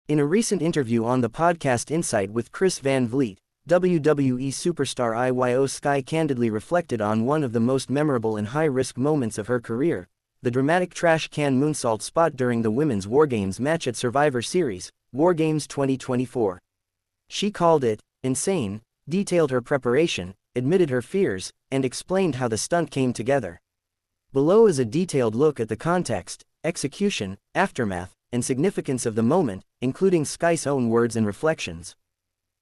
In a recent interview on the podcast Insight with Chris Van Vliet, WWE Superstar IYO SKY candidly reflected on one of the most memorable and high-risk moments of her career, the dramatic trash can moonsault spot during the Women's WarGames match at Survivor Series, WarGames 2024. She called it insane, detailed her preparation, admitted her fears, and explained how the stunt came together. Below is a detailed look at the context, execution, aftermath, and significance of the moment, including Sky's own words and reflections.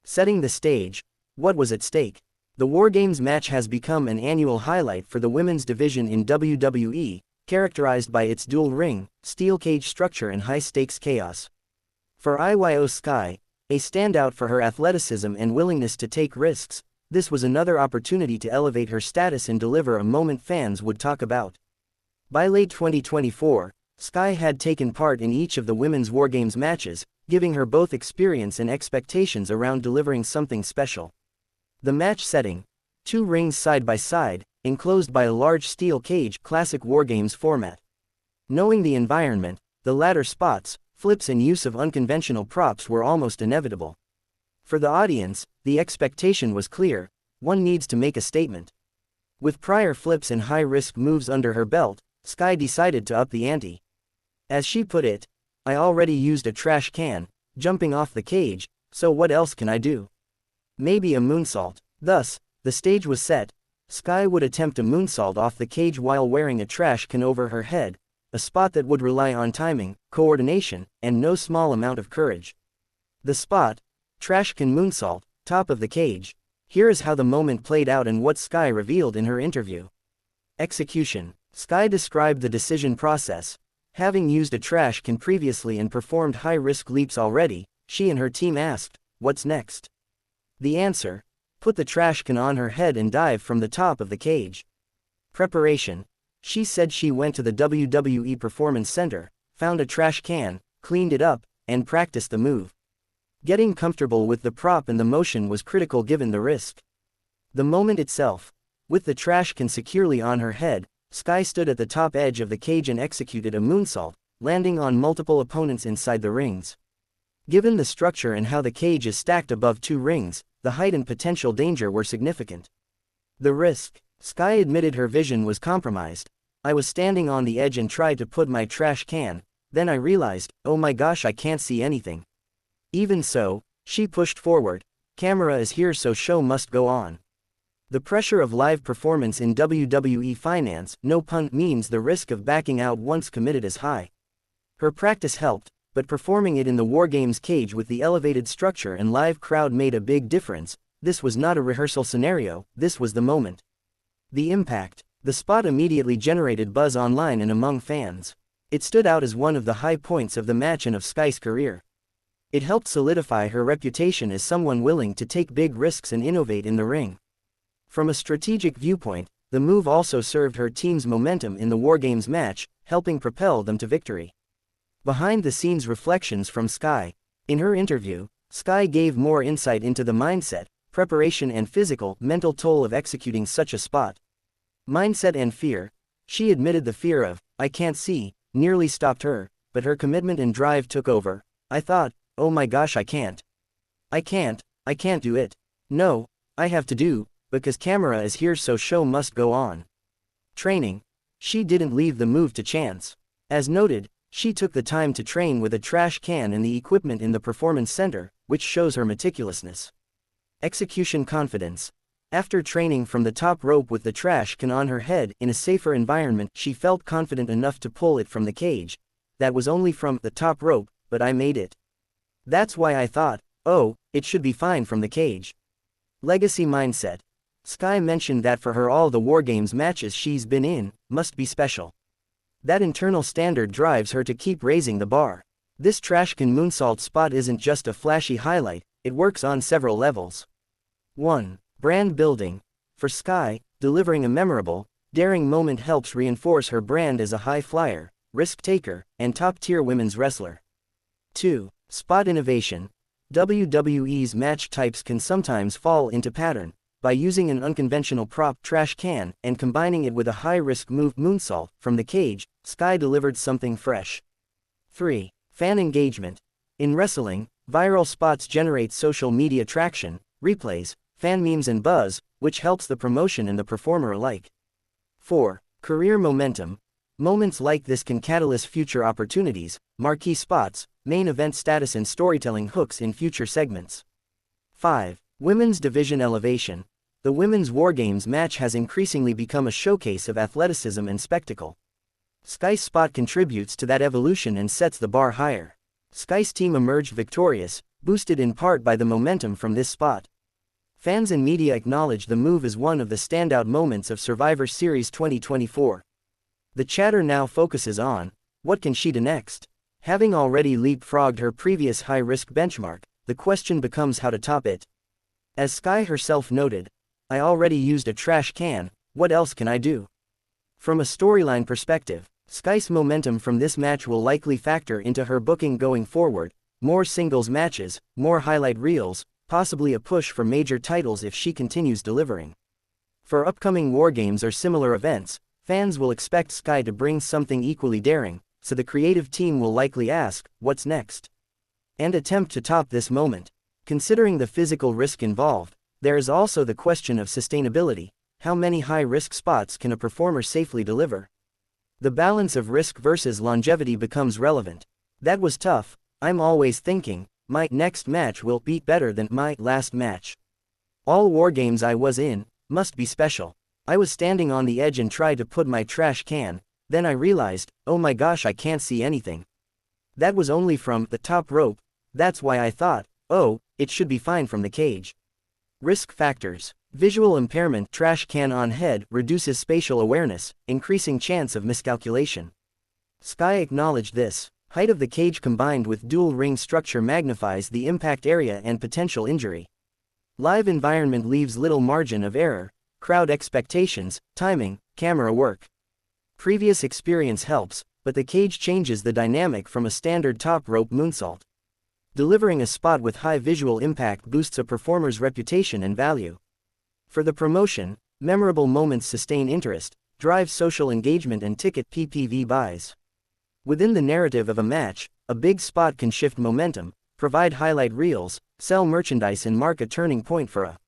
Setting the stage, what was at stake? The WarGames match has become an annual highlight for the women's division in WWE, characterized by its dual ring, steel cage structure and high-stakes chaos. For IYO SKY, a standout for her athleticism and willingness to take risks, this was another opportunity to elevate her status and deliver a moment fans would talk about. By late 2024, Sky had taken part in each of the women's WarGames matches, giving her both experience and expectations around delivering something special. The match setting: 2 rings side by side, enclosed by a large steel cage, classic WarGames format. Knowing the environment, the ladder spots, flips and use of unconventional props were almost inevitable. For the audience, the expectation was clear: one needs to make a statement. With prior flips and high-risk moves under her belt, Sky decided to up the ante. As she put it, "I already used a trash can, jumping off the cage, so what else can I do? Maybe a moonsault." Thus, the stage was set. Sky would attempt a moonsault off the cage while wearing a trash can over her head, a spot that would rely on timing, coordination, and no small amount of courage. The spot: trash can moonsault, top of the cage. Here is how the moment played out and what Sky revealed in her interview. Execution: Sky described the decision process. Having used a trash can previously and performed high-risk leaps already, she and her team asked, "What's next?" The answer: put the trash can on her head and dive from the top of the cage. Preparation: she said she went to the WWE Performance Center, found a trash can, cleaned it up, and practiced the move. Getting comfortable with the prop and the motion was critical given the risk. The moment itself: with the trash can securely on her head, Sky stood at the top edge of the cage and executed a moonsault, landing on multiple opponents inside the rings. Given the structure and how the cage is stacked above 2 rings, the height and potential danger were significant. The risk: Sky admitted her vision was compromised. "I was standing on the edge and tried to put my trash can, then I realized, oh my gosh, I can't see anything. Even so, she pushed forward. Camera is here, so show must go on." The pressure of live performance in WWE finance, no pun, means the risk of backing out once committed is high. Her practice helped, but performing it in the WarGames cage with the elevated structure and live crowd made a big difference. This was not a rehearsal scenario, this was the moment. The impact: the spot immediately generated buzz online and among fans. It stood out as one of the high points of the match and of Sky's career. It helped solidify her reputation as someone willing to take big risks and innovate in the ring. From a strategic viewpoint, the move also served her team's momentum in the WarGames match, helping propel them to victory. Behind-the-scenes reflections from Sky. In her interview, Sky gave more insight into the mindset, preparation and physical, mental toll of executing such a spot. Mindset and fear: she admitted the fear of, "I can't see," nearly stopped her, but her commitment and drive took over. "I thought, oh my gosh, I can't do it. No, I have to do, because camera is here, so show must go on." Training: she didn't leave the move to chance. As noted, she took the time to train with a trash can and the equipment in the Performance Center, which shows her meticulousness. Execution confidence: after training from the top rope with the trash can on her head in a safer environment, she felt confident enough to pull it from the cage. "That was only from the top rope, but I made it. That's why I thought, oh, it should be fine from the cage." Legacy mindset: Sky mentioned that for her all the WarGames matches she's been in must be special. That internal standard drives her to keep raising the bar. This trash can moonsault spot isn't just a flashy highlight, it works on several levels. 1. Brand building. For Sky, delivering a memorable, daring moment helps reinforce her brand as a high flyer, risk taker, and top-tier women's wrestler. 2. Spot innovation. WWE's match types can sometimes fall into pattern. By using an unconventional prop, trash can, and combining it with a high-risk move, moonsault, from the cage, Sky delivered something fresh. 3. Fan engagement. In wrestling, viral spots generate social media traction, replays, fan memes and buzz, which helps the promotion and the performer alike. 4. Career momentum. Moments like this can catalyze future opportunities, marquee spots, main event status and storytelling hooks in future segments. 5. Women's division elevation. The Women's WarGames match has increasingly become a showcase of athleticism and spectacle. Sky's spot contributes to that evolution and sets the bar higher. Sky's team emerged victorious, boosted in part by the momentum from this spot. Fans and media acknowledge the move as one of the standout moments of Survivor Series 2024. The chatter now focuses on, what can she do next? Having already leapfrogged her previous high-risk benchmark, the question becomes how to top it. As Sky herself noted, "I already used a trash can, what else can I do?" From a storyline perspective, Sky's momentum from this match will likely factor into her booking going forward, more singles matches, more highlight reels, possibly a push for major titles if she continues delivering. For upcoming WarGames or similar events, fans will expect Sky to bring something equally daring, so the creative team will likely ask, what's next? And attempt to top this moment. Considering the physical risk involved, there is also the question of sustainability. How many high-risk spots can a performer safely deliver? The balance of risk versus longevity becomes relevant. That was tough. I'm always thinking, my next match will be better than my last match. All WarGames I was in must be special. I was standing on the edge and tried to put my trash can, then I realized, oh my gosh, I can't see anything. That was only from the top rope. That's why I thought, oh, it should be fine from the cage. Risk factors. Visual impairment. Trash can on head reduces spatial awareness, increasing chance of miscalculation. Sky acknowledged this. Height of the cage combined with dual ring structure magnifies the impact area and potential injury. Live environment leaves little margin of error. Crowd expectations, timing, camera work. Previous experience helps, but the cage changes the dynamic from a standard top rope moonsault. Delivering a spot with high visual impact boosts a performer's reputation and value. For the promotion, memorable moments sustain interest, drive social engagement and ticket PPV buys. Within the narrative of a match, a big spot can shift momentum, provide highlight reels, sell merchandise and mark a turning point for a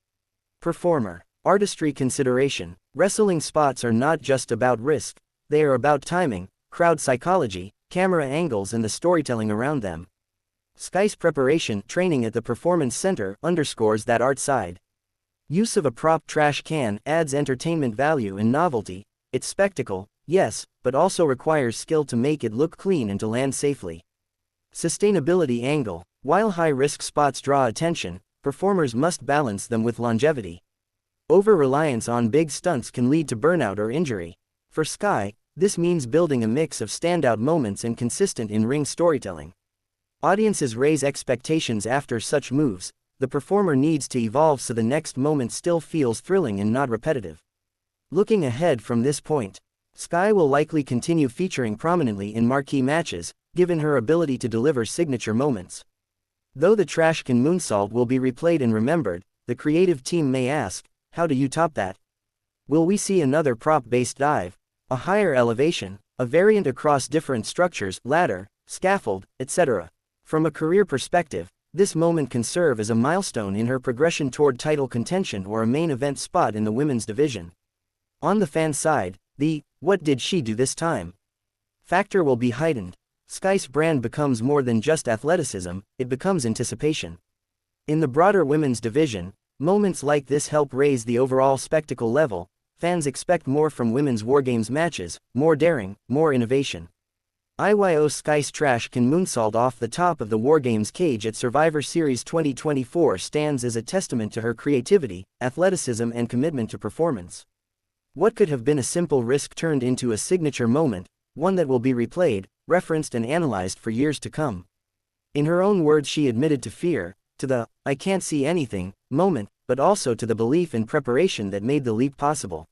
performer. Artistry consideration. Wrestling spots are not just about risk, they are about timing, crowd psychology, camera angles and the storytelling around them. Sky's preparation training at the Performance Center underscores that art side. Use of a prop trash can adds entertainment value and novelty. It's spectacle, yes, but also requires skill to make it look clean and to land safely. Sustainability angle. While high-risk spots draw attention, performers must balance them with longevity. Over-reliance on big stunts can lead to burnout or injury. For Sky, this means building a mix of standout moments and consistent in-ring storytelling. Audiences raise expectations after such moves. The performer needs to evolve so the next moment still feels thrilling and not repetitive. Looking ahead from this point, Sky will likely continue featuring prominently in marquee matches, given her ability to deliver signature moments. Though the trash can moonsault will be replayed and remembered, the creative team may ask, how do you top that? Will we see another prop-based dive, a higher elevation, a variant across different structures, ladder, scaffold, etc.? From a career perspective, this moment can serve as a milestone in her progression toward title contention or a main event spot in the women's division. On the fan side, the "what did she do this time?" factor will be heightened. Sky's brand becomes more than just athleticism, it becomes anticipation. In the broader women's division, moments like this help raise the overall spectacle level. Fans expect more from women's WarGames matches, more daring, more innovation. IYO SKY's trash can moonsault off the top of the WarGames cage at Survivor Series 2024 stands as a testament to her creativity, athleticism and commitment to performance. What could have been a simple risk turned into a signature moment, one that will be replayed, referenced and analyzed for years to come. In her own words, she admitted to fear, to the "I can't see anything" moment, but also to the belief and preparation that made the leap possible.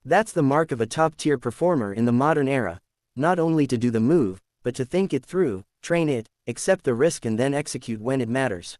That's the mark of a top-tier performer in the modern era. Not only to do the move, but to think it through, train it, accept the risk and then execute when it matters.